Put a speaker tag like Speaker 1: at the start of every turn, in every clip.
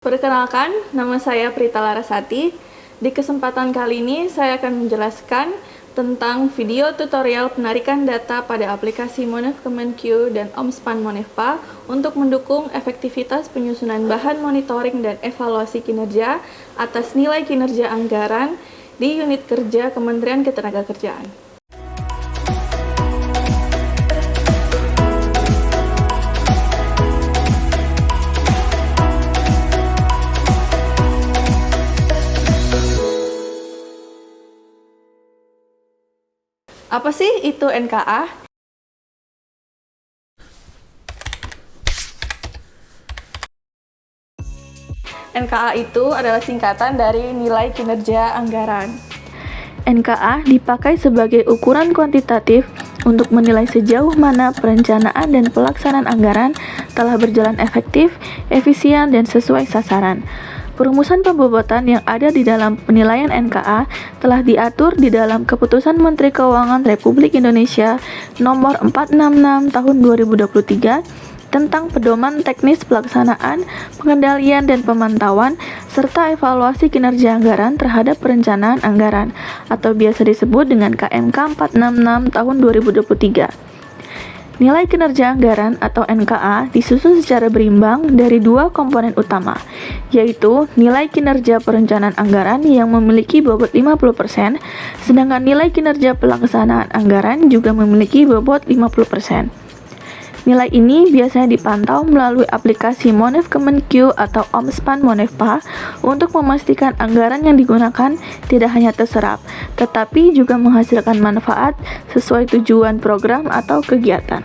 Speaker 1: Perkenalkan, nama saya Prita Larasati. Di kesempatan kali ini, saya akan menjelaskan tentang video tutorial penarikan data pada aplikasi Monef Kemenq dan Omspan Monefpa untuk mendukung efektivitas penyusunan bahan monitoring dan evaluasi kinerja atas nilai kinerja anggaran di unit kerja Kementerian Ketenagakerjaan. Apa sih itu NKA? NKA itu adalah singkatan dari nilai kinerja anggaran. NKA dipakai sebagai ukuran kuantitatif untuk menilai sejauh mana perencanaan dan pelaksanaan anggaran telah berjalan efektif, efisien, dan sesuai sasaran. Perumusan pembobotan yang ada di dalam penilaian NKA telah diatur di dalam Keputusan Menteri Keuangan Republik Indonesia Nomor 466 Tahun 2023 tentang pedoman teknis pelaksanaan, pengendalian, dan pemantauan, serta evaluasi kinerja anggaran terhadap perencanaan anggaran, atau biasa disebut dengan KMK 466 Tahun 2023. Nilai kinerja anggaran atau NKA disusun secara berimbang dari dua komponen utama, yaitu nilai kinerja perencanaan anggaran yang memiliki bobot 50%, sedangkan nilai kinerja pelaksanaan anggaran juga memiliki bobot 50%. Nilai ini biasanya dipantau melalui aplikasi Monef Kemenq atau Omspan Monefpa untuk memastikan anggaran yang digunakan tidak hanya terserap, tetapi juga menghasilkan manfaat sesuai tujuan program atau kegiatan.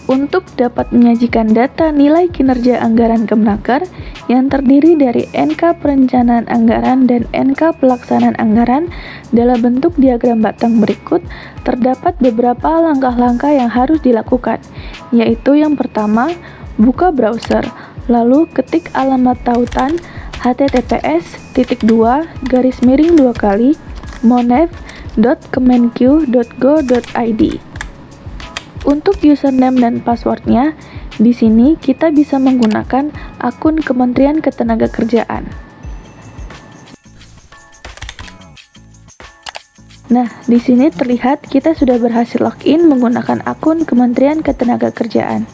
Speaker 1: Untuk dapat menyajikan data nilai kinerja anggaran Kemenaker yang terdiri dari NK Perencanaan Anggaran dan NK Pelaksanaan Anggaran dalam bentuk diagram batang berikut, terdapat beberapa langkah-langkah yang harus dilakukan, yaitu yang pertama, buka browser, lalu ketik alamat tautan https://monef.kemenq.go.id. Untuk username dan passwordnya, di sini kita bisa menggunakan akun Kementerian Ketenagakerjaan. Nah, di sini terlihat kita sudah berhasil login menggunakan akun Kementerian Ketenagakerjaan.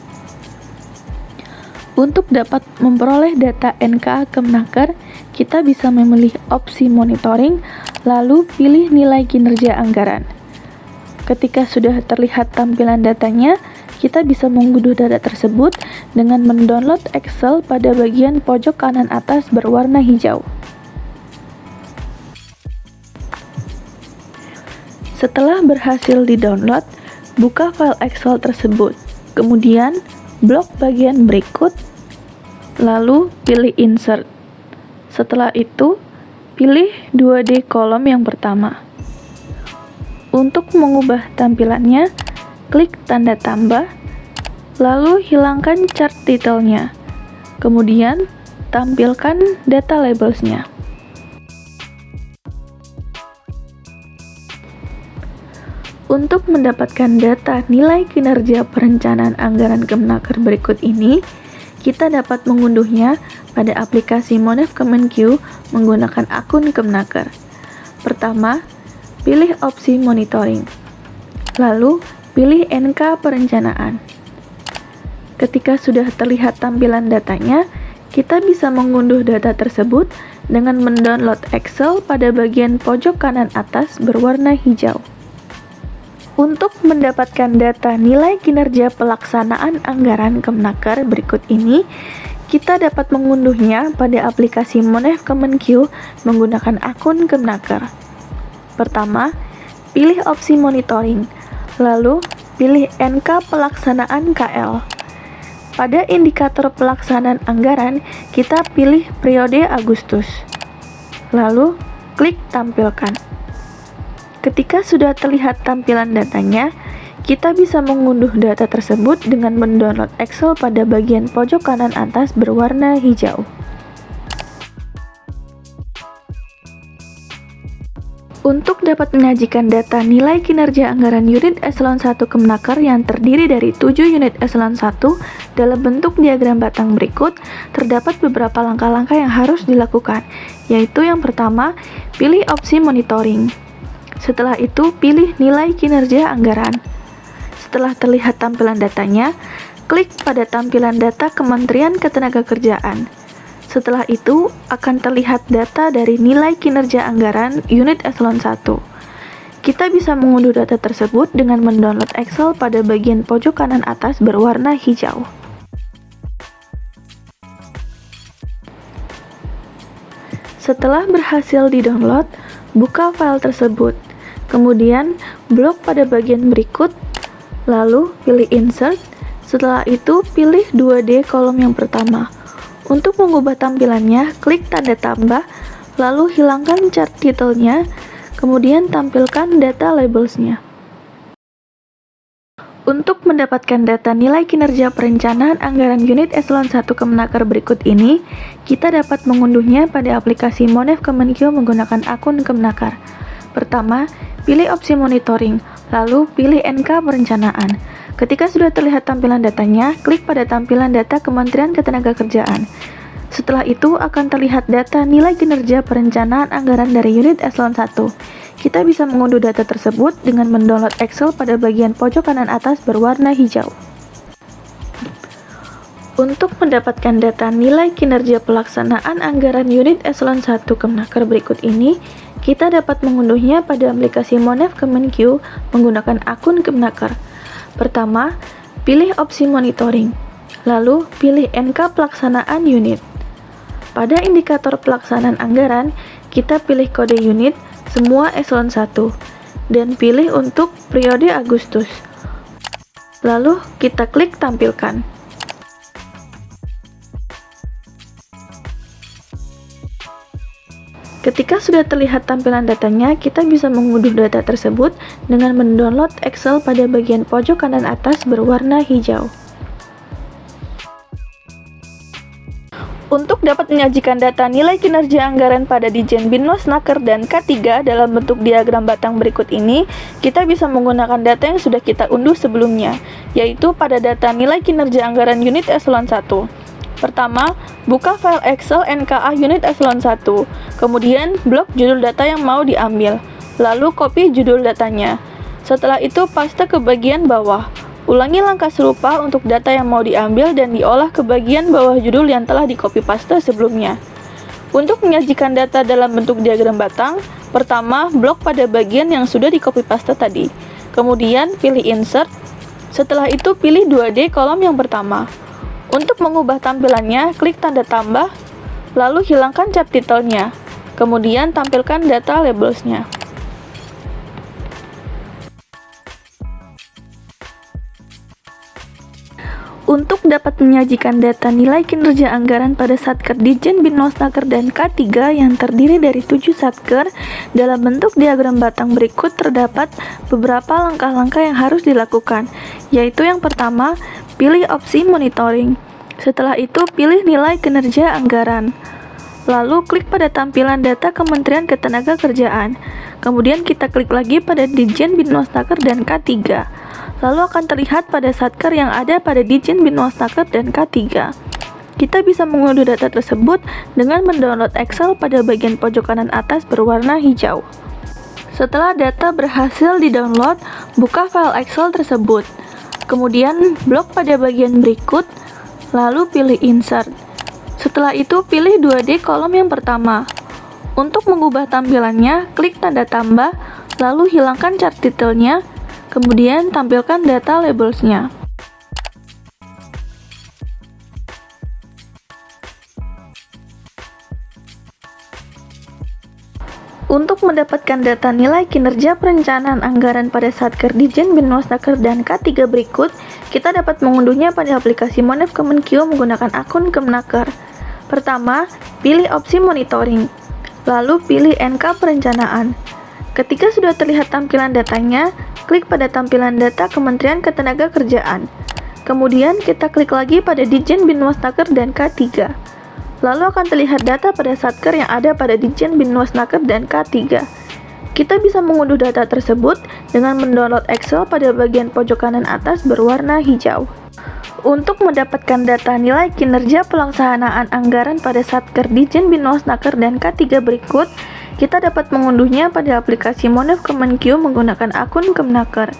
Speaker 1: Untuk dapat memperoleh data NKA Kemenaker, kita bisa memilih opsi monitoring, lalu pilih nilai kinerja anggaran. Ketika sudah terlihat tampilan datanya, kita bisa mengunduh data tersebut dengan mendownload Excel pada bagian pojok kanan atas berwarna hijau. Setelah berhasil di-download, buka file Excel tersebut. Kemudian, blok bagian berikut, lalu pilih Insert. Setelah itu, pilih 2D kolom yang pertama. Untuk mengubah tampilannya, klik tanda tambah, lalu hilangkan chart titelnya. Kemudian, tampilkan data labels-nya. Untuk mendapatkan data nilai kinerja perencanaan anggaran Kemenaker berikut ini, kita dapat mengunduhnya pada aplikasi Monef Kemenq menggunakan akun Kemenaker. Pertama, pilih opsi monitoring, lalu pilih NK Perencanaan. Ketika sudah terlihat tampilan datanya, kita bisa mengunduh data tersebut dengan mendownload Excel pada bagian pojok kanan atas berwarna hijau. Untuk mendapatkan data nilai kinerja pelaksanaan anggaran Kemenaker berikut ini, kita dapat mengunduhnya pada aplikasi Monef Kemenq menggunakan akun Kemenaker. Pertama, pilih opsi monitoring, lalu pilih NK Pelaksanaan KL. Pada indikator pelaksanaan anggaran, kita pilih periode Agustus. Lalu, klik tampilkan. Ketika sudah terlihat tampilan datanya, kita bisa mengunduh data tersebut dengan mendownload Excel pada bagian pojok kanan atas berwarna hijau. Untuk dapat menyajikan data nilai kinerja anggaran unit eselon 1 Kemenaker yang terdiri dari 7 unit eselon 1 dalam bentuk diagram batang berikut, terdapat beberapa langkah-langkah yang harus dilakukan, yaitu yang pertama, pilih opsi monitoring. Setelah itu, pilih nilai kinerja anggaran. Setelah terlihat tampilan datanya, klik pada tampilan data Kementerian Ketenagakerjaan. Setelah itu, akan terlihat data dari nilai kinerja anggaran unit eselon 1. Kita bisa mengunduh data tersebut dengan mendownload Excel pada bagian pojok kanan atas berwarna hijau. Setelah berhasil di-download, buka file tersebut. Kemudian, blok pada bagian berikut, lalu pilih Insert. Setelah itu, pilih 2D kolom yang pertama. Untuk mengubah tampilannya, klik tanda tambah, lalu hilangkan chart titelnya, kemudian tampilkan data labelsnya. Untuk mendapatkan data nilai kinerja perencanaan anggaran unit eselon 1 Kemenaker berikut ini, kita dapat mengunduhnya pada aplikasi Monef Kemenkeu menggunakan akun Kemenaker. Pertama, pilih opsi monitoring, lalu pilih NK perencanaan. Ketika sudah terlihat tampilan datanya, klik pada tampilan data Kementerian Ketenagakerjaan. Setelah itu akan terlihat data nilai kinerja perencanaan anggaran dari unit eselon 1. Kita bisa mengunduh data tersebut dengan mendownload Excel pada bagian pojok kanan atas berwarna hijau. Untuk mendapatkan data nilai kinerja pelaksanaan anggaran unit eselon 1 Kemenaker berikut ini, kita dapat mengunduhnya pada aplikasi Monef Kemenkeu menggunakan akun Kemenaker. Pertama, pilih opsi monitoring, lalu pilih NK pelaksanaan unit. Pada indikator pelaksanaan anggaran, kita pilih kode unit semua eselon 1 dan pilih untuk periode Agustus. Lalu kita klik tampilkan. Ketika sudah terlihat tampilan datanya, kita bisa mengunduh data tersebut dengan mendownload Excel pada bagian pojok kanan atas berwarna hijau. Untuk dapat menyajikan data nilai kinerja anggaran pada Ditjen Binwasnaker dan K3 dalam bentuk diagram batang berikut ini, kita bisa menggunakan data yang sudah kita unduh sebelumnya, yaitu pada data nilai kinerja anggaran unit eselon 1. Pertama, buka file Excel NKA unit eselon 1, kemudian blok judul data yang mau diambil, lalu copy judul datanya. Setelah itu paste ke bagian bawah. Ulangi langkah serupa untuk data yang mau diambil dan diolah ke bagian bawah judul yang telah di-copy paste sebelumnya. Untuk menyajikan data dalam bentuk diagram batang, pertama blok pada bagian yang sudah di-copy paste tadi. Kemudian pilih Insert. Setelah itu pilih 2D kolom yang pertama. Untuk mengubah tampilannya, klik tanda tambah, lalu hilangkan chart titelnya. Kemudian tampilkan data labelsnya. Untuk dapat menyajikan data nilai kinerja anggaran pada Satker Ditjen Binwasnaker dan K3 yang terdiri dari 7 Satker dalam bentuk diagram batang berikut, terdapat beberapa langkah-langkah yang harus dilakukan, yaitu yang pertama, pilih opsi monitoring. Setelah itu, pilih nilai kinerja anggaran. Lalu klik pada tampilan data Kementerian Ketenagakerjaan. Kemudian kita klik lagi pada Ditjen Binwasnaker dan K3. Lalu akan terlihat pada Satker yang ada pada Ditjen Binwasnaker dan K3. Kita bisa mengunduh data tersebut dengan mendownload Excel pada bagian pojok kanan atas berwarna hijau. Setelah data berhasil di-download, buka file Excel tersebut. Kemudian blok pada bagian berikut, lalu pilih Insert. Setelah itu pilih 2D kolom yang pertama. Untuk mengubah tampilannya, klik tanda tambah, lalu hilangkan chart titelnya, kemudian tampilkan data labelsnya. Untuk mendapatkan data nilai kinerja perencanaan anggaran pada Satker Ditjen Binwasnaker dan K3 berikut, kita dapat mengunduhnya pada aplikasi Monef Kemenkeu menggunakan akun Kemenaker. Pertama, pilih opsi monitoring, lalu pilih NK perencanaan. Ketika sudah terlihat tampilan datanya, klik pada tampilan data Kementerian Ketenagakerjaan. Kemudian kita klik lagi pada Ditjen Binwasnaker dan K3. Lalu akan terlihat data pada Satker yang ada pada Ditjen Binwasnaker dan K3. Kita bisa mengunduh data tersebut dengan mendownload Excel pada bagian pojok kanan atas berwarna hijau. Untuk mendapatkan data nilai kinerja pelaksanaan anggaran pada Satker Ditjen Binwasnaker dan K3 berikut, kita dapat mengunduhnya pada aplikasi Monef Kemenq menggunakan akun Kemnaker.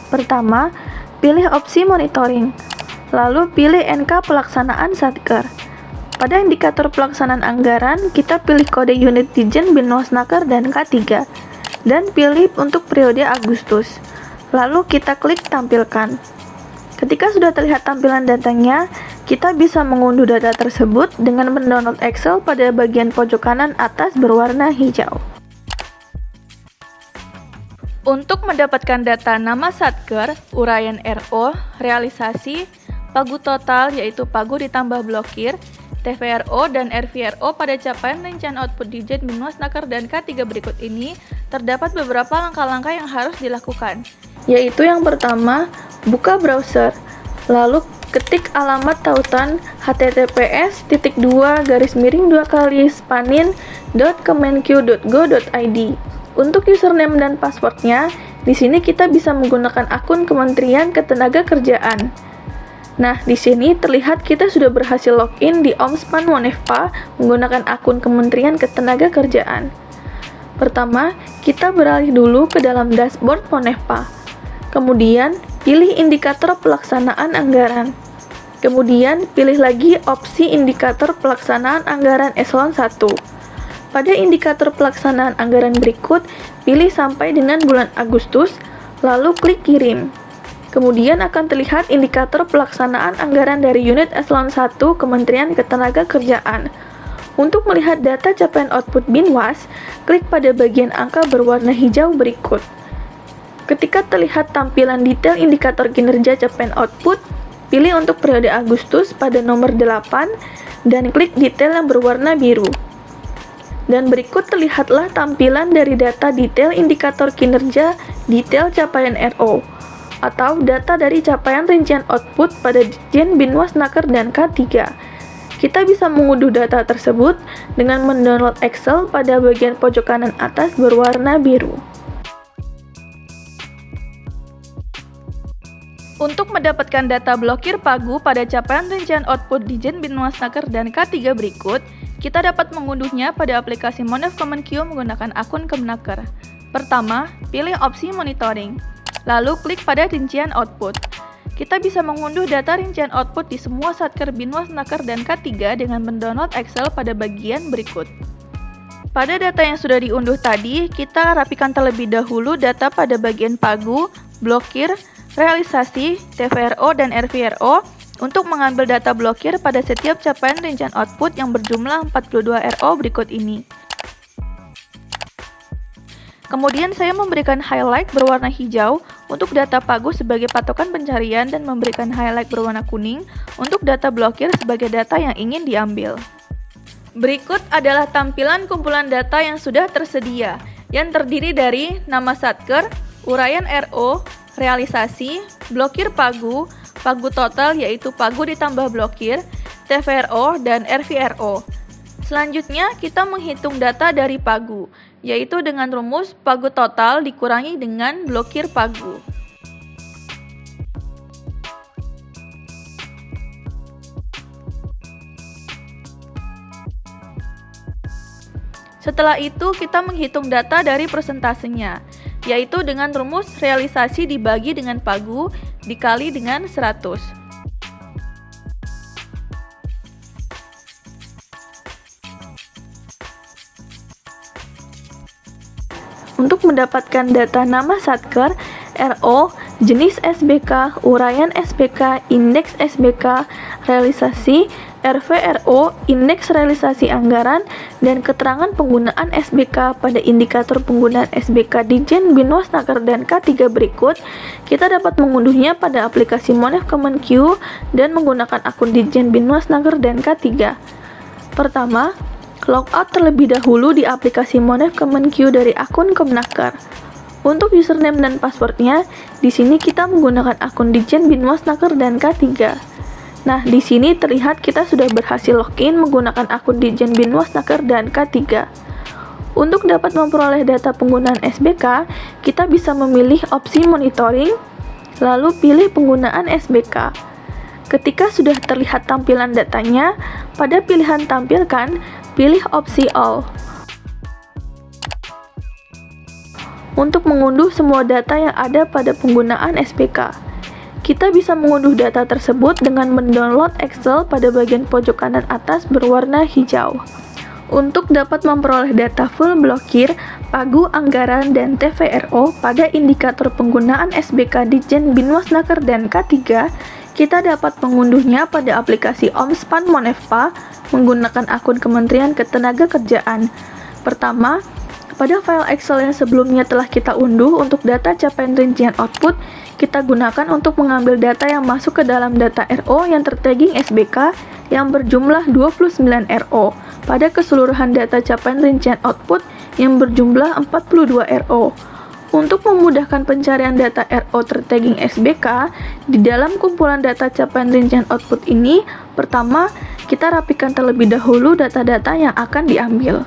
Speaker 1: Pertama, pilih opsi monitoring, lalu pilih NK pelaksanaan Satker. Pada indikator pelaksanaan anggaran, kita pilih kode unit Ditjen Binwasnaker dan K3, dan pilih untuk periode Agustus. Lalu kita klik tampilkan. Ketika sudah terlihat tampilan datanya, kita bisa mengunduh data tersebut dengan mendownload Excel pada bagian pojok kanan atas berwarna hijau. Untuk mendapatkan data nama Satker, uraian RO, realisasi, pagu total yaitu pagu ditambah blokir, TVRO dan RVRO pada capaian rincian output Ditjen Binwasnaker dan K3 berikut ini, terdapat beberapa langkah-langkah yang harus dilakukan. Yaitu yang pertama, buka browser, lalu ketik alamat tautan https://spanin.kemenq.go.id. Untuk username dan passwordnya, di sini kita bisa menggunakan akun Kementerian Ketenagakerjaan. Nah, di sini terlihat kita sudah berhasil login di Omspan Monefpa menggunakan akun Kementerian Ketenagakerjaan. Pertama, kita beralih dulu ke dalam dashboard Monefpa. Kemudian, pilih indikator pelaksanaan anggaran. Kemudian, pilih lagi opsi indikator pelaksanaan anggaran eselon 1. Pada indikator pelaksanaan anggaran berikut, pilih sampai dengan bulan Agustus, lalu klik kirim. Kemudian akan terlihat indikator pelaksanaan anggaran dari unit eselon 1 Kementerian Ketenagakerjaan. Untuk melihat data capaian output Binwas, klik pada bagian angka berwarna hijau berikut. Ketika terlihat tampilan detail indikator kinerja capaian output, pilih untuk periode Agustus pada nomor 8 dan klik detail yang berwarna biru. Dan berikut terlihatlah tampilan dari data detail indikator kinerja detail capaian RO atau data dari capaian rincian output pada Ditjen Binwasnaker dan K3. Kita bisa mengunduh data tersebut dengan mendownload Excel pada bagian pojok kanan atas berwarna biru. Untuk mendapatkan data blokir pagu pada capaian rincian output Ditjen Binwasnaker dan K3 berikut, kita dapat mengunduhnya pada aplikasi Monef Kemenq menggunakan akun Kemnaker. Pertama, pilih opsi monitoring. Lalu klik pada rincian output. Kita bisa mengunduh data rincian output di semua Satker Binwasnaker dan K3 dengan mendownload Excel pada bagian berikut. Pada data yang sudah diunduh tadi, kita rapikan terlebih dahulu data pada bagian pagu, blokir, realisasi, TVRO, dan RVRO untuk mengambil data blokir pada setiap capaian rincian output yang berjumlah 42 RO berikut ini. Kemudian saya memberikan highlight berwarna hijau untuk data pagu sebagai patokan pencarian dan memberikan highlight berwarna kuning untuk data blokir sebagai data yang ingin diambil. Berikut adalah tampilan kumpulan data yang sudah tersedia, yang terdiri dari nama Satker, uraian RO, realisasi, blokir pagu, pagu total yaitu pagu ditambah blokir, TVRO, dan RVRO. Selanjutnya, kita menghitung data dari pagu, yaitu dengan rumus pagu total dikurangi dengan blokir pagu. Setelah itu, kita menghitung data dari persentasenya, yaitu dengan rumus realisasi dibagi dengan pagu dikali dengan 100. Untuk mendapatkan data nama Satker, RO, jenis SBK, uraian SBK, indeks SBK, realisasi, RVRO, indeks realisasi anggaran, dan keterangan penggunaan SBK pada indikator penggunaan SBK Ditjen Binwasnaker dan K3 berikut, kita dapat mengunduhnya pada aplikasi Monef Kemenq dan menggunakan akun Ditjen Binwasnaker dan K3. Pertama, logout terlebih dahulu di aplikasi Monef Kemenq dari akun Kemnaker. Untuk username dan passwordnya, di sini kita menggunakan akun Ditjen Binwasnaker dan K3. Nah, di sini terlihat kita sudah berhasil login menggunakan akun Ditjen Binwasnaker dan K3. Untuk dapat memperoleh data penggunaan SBK, kita bisa memilih opsi monitoring, lalu pilih penggunaan SBK. Ketika sudah terlihat tampilan datanya, pada pilihan tampilkan, pilih opsi all. Untuk mengunduh semua data yang ada pada penggunaan SBK. Kita bisa mengunduh data tersebut dengan mendownload Excel pada bagian pojok kanan atas berwarna hijau. Untuk dapat memperoleh data full blokir, pagu anggaran, dan TVRO pada indikator penggunaan SBK Ditjen Binwasnaker dan K3, kita dapat mengunduhnya pada aplikasi Omspan Monefpa menggunakan akun Kementerian Ketenagakerjaan. Pertama, pada file Excel yang sebelumnya telah kita unduh untuk data capaian rincian output, kita gunakan untuk mengambil data yang masuk ke dalam data RO yang tertagging SBK yang berjumlah 29 RO pada keseluruhan data capaian rincian output yang berjumlah 42 RO. Untuk memudahkan pencarian data RO tertagging SBK, di dalam kumpulan data capaian rincian output ini, pertama, kita rapikan terlebih dahulu data-data yang akan diambil.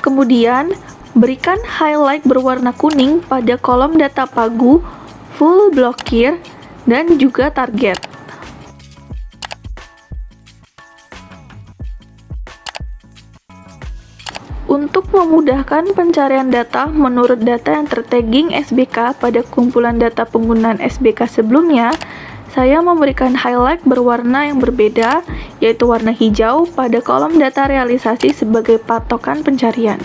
Speaker 1: Kemudian, berikan highlight berwarna kuning pada kolom data pagu, full blokir, dan juga target. Untuk memudahkan pencarian data menurut data yang tertagging SBK pada kumpulan data penggunaan SBK sebelumnya, saya memberikan highlight berwarna yang berbeda, yaitu warna hijau pada kolom data realisasi sebagai patokan pencarian.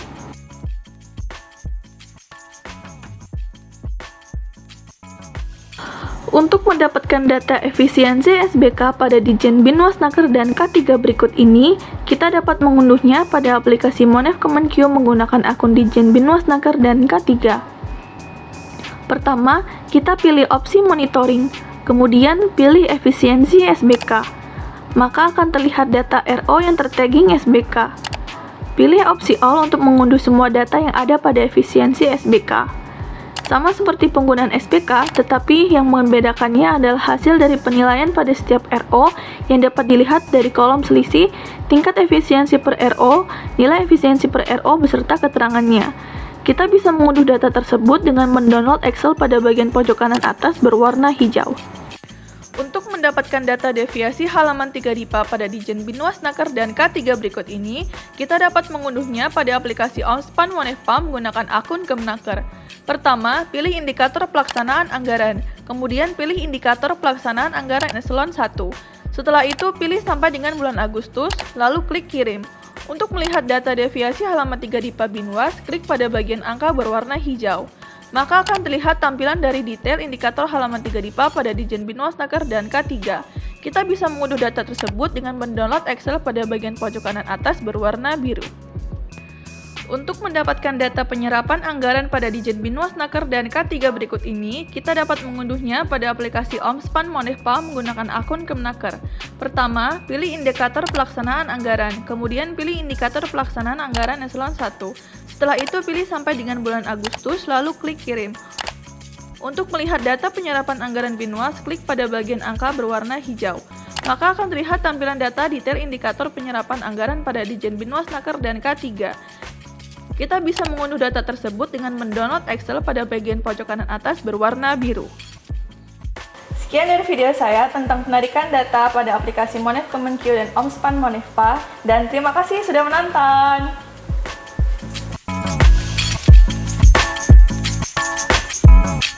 Speaker 1: Untuk mendapatkan data efisiensi SBK pada Ditjen Binwasnaker dan K3 berikut ini, kita dapat mengunduhnya pada aplikasi Monef Kemenkyu menggunakan akun Ditjen Binwasnaker dan K3. Pertama, kita pilih opsi monitoring. Kemudian pilih efisiensi SBK, maka akan terlihat data RO yang tertagging SBK. Pilih opsi all untuk mengunduh semua data yang ada pada efisiensi SBK. Sama seperti penggunaan SBK, tetapi yang membedakannya adalah hasil dari penilaian pada setiap RO yang dapat dilihat dari kolom selisih, tingkat efisiensi per RO, nilai efisiensi per RO beserta keterangannya. Kita bisa mengunduh data tersebut dengan mendownload Excel pada bagian pojok kanan atas berwarna hijau. Untuk mendapatkan data deviasi halaman 3 DIPA pada Ditjen Binwasnaker dan K3 berikut ini, kita dapat mengunduhnya pada aplikasi Omspan Monefpa menggunakan akun Kemenaker. Pertama, pilih indikator pelaksanaan anggaran, kemudian pilih indikator pelaksanaan anggaran eselon 1. Setelah itu, pilih sampai dengan bulan Agustus, lalu klik kirim. Untuk melihat data deviasi halaman 3 DIPA Binwas, klik pada bagian angka berwarna hijau. Maka akan terlihat tampilan dari detail indikator halaman 3 DIPA pada Ditjen Binwasnaker dan K3. Kita bisa mengunduh data tersebut dengan mendownload Excel pada bagian pojok kanan atas berwarna biru. Untuk mendapatkan data penyerapan anggaran pada Ditjen Binwasnaker dan K3 berikut ini, kita dapat mengunduhnya pada aplikasi Omspan Monefpa menggunakan akun Kemenaker. Pertama, pilih indikator pelaksanaan anggaran, kemudian pilih indikator pelaksanaan anggaran eselon 1. Setelah itu, pilih sampai dengan bulan Agustus, lalu klik kirim. Untuk melihat data penyerapan anggaran Binwas, klik pada bagian angka berwarna hijau. Maka akan terlihat tampilan data detail indikator penyerapan anggaran pada Ditjen Binwasnaker dan K3. Kita bisa mengunduh data tersebut dengan mendownload Excel pada bagian pojok kanan atas berwarna biru. Sekian dari video saya tentang penarikan data pada aplikasi Monef Kemenkyu dan Omspan Monefpa, dan terima kasih sudah menonton!